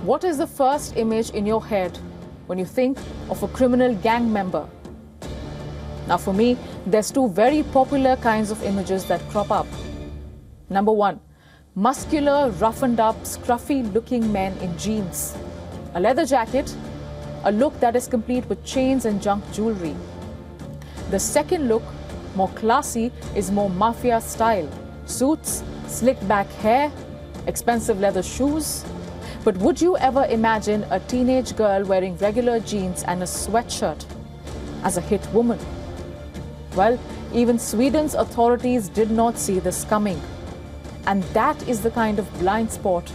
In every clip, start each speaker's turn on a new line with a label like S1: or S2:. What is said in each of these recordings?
S1: What is the first image in your head when you think of a criminal gang member? Now for me, there's two very popular kinds of images that crop up. Number one, muscular, roughened up, scruffy-looking men in jeans, a leather jacket, a look that is complete with chains and junk jewelry. The second look, more classy, is more mafia style. Suits, slicked back hair, expensive leather shoes. But would you ever imagine a teenage girl wearing regular jeans and a sweatshirt as a hit woman? Well, even Sweden's authorities did not see this coming. And that is the kind of blind spot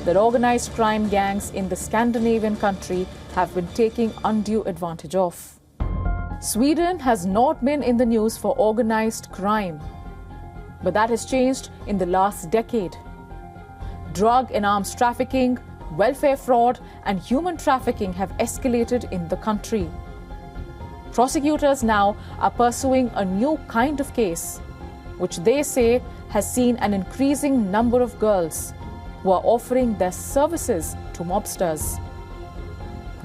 S1: that organized crime gangs in the Scandinavian country have been taking undue advantage of. Sweden has not been in the news for organized crime, but that has changed in the last decade. Drug and arms trafficking, welfare fraud, and human trafficking have escalated in the country. Prosecutors now are pursuing a new kind of case, which they say has seen an increasing number of girls who are offering their services to mobsters.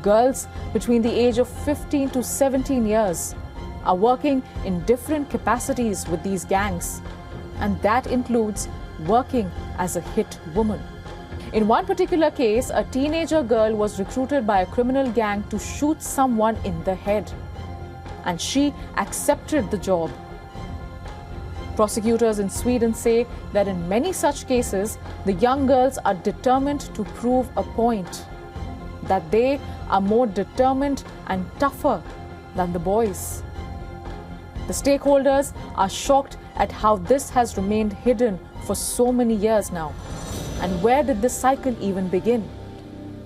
S1: Girls between the age of 15 to 17 years are working in different capacities with these gangs, and that includes working as a hit woman. In one particular case, a teenager girl was recruited by a criminal gang to shoot someone in the head, and she accepted the job. Prosecutors in Sweden say that in many such cases, the young girls are determined to prove a point, that they are more determined and tougher than the boys. The stakeholders are shocked at how this has remained hidden for so many years now. And where did this cycle even begin?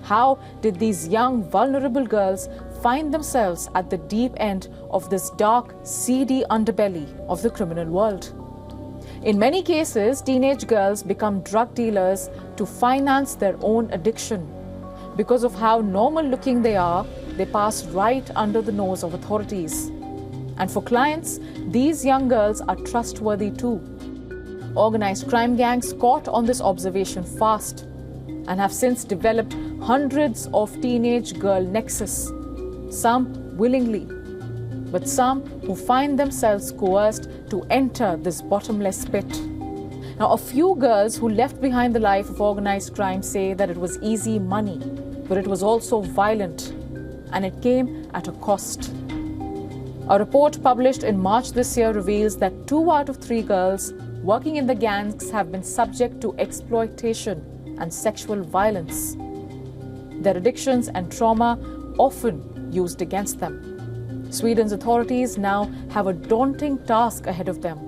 S1: How did these young, vulnerable girls find themselves at the deep end of this dark, seedy underbelly of the criminal world? In many cases, teenage girls become drug dealers to finance their own addiction. Because of how normal-looking they are, they pass right under the nose of authorities. And for clients, these young girls are trustworthy too. Organized crime gangs caught on this observation fast and have since developed hundreds of teenage girl nexus, some willingly, but some who find themselves coerced to enter this bottomless pit. Now, a few girls who left behind the life of organized crime say that it was easy money, but it was also violent, and it came at a cost. A report published in March this year reveals that 2 out of 3 girls working in the gangs have been subject to exploitation and sexual violence. Their addictions and trauma often used against them. Sweden's authorities now have a daunting task ahead of them: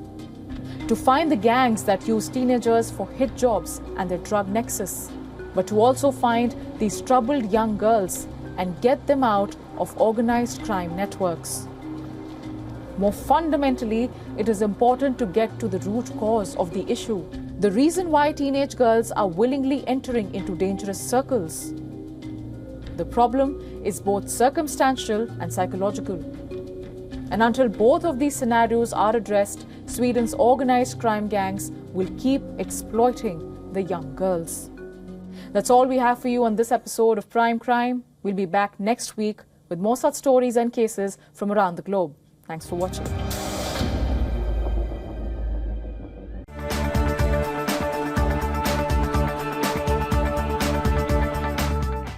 S1: to find the gangs that use teenagers for hit jobs and their drug nexus, but to also find these troubled young girls and get them out of organized crime networks. More fundamentally, it is important to get to the root cause of the issue, the reason why teenage girls are willingly entering into dangerous circles. The problem is both circumstantial and psychological. And until both of these scenarios are addressed, Sweden's organized crime gangs will keep exploiting the young girls. That's all we have for you on this episode of Prime Crime. We'll be back next week with more such stories and cases from around the globe. Thanks for watching.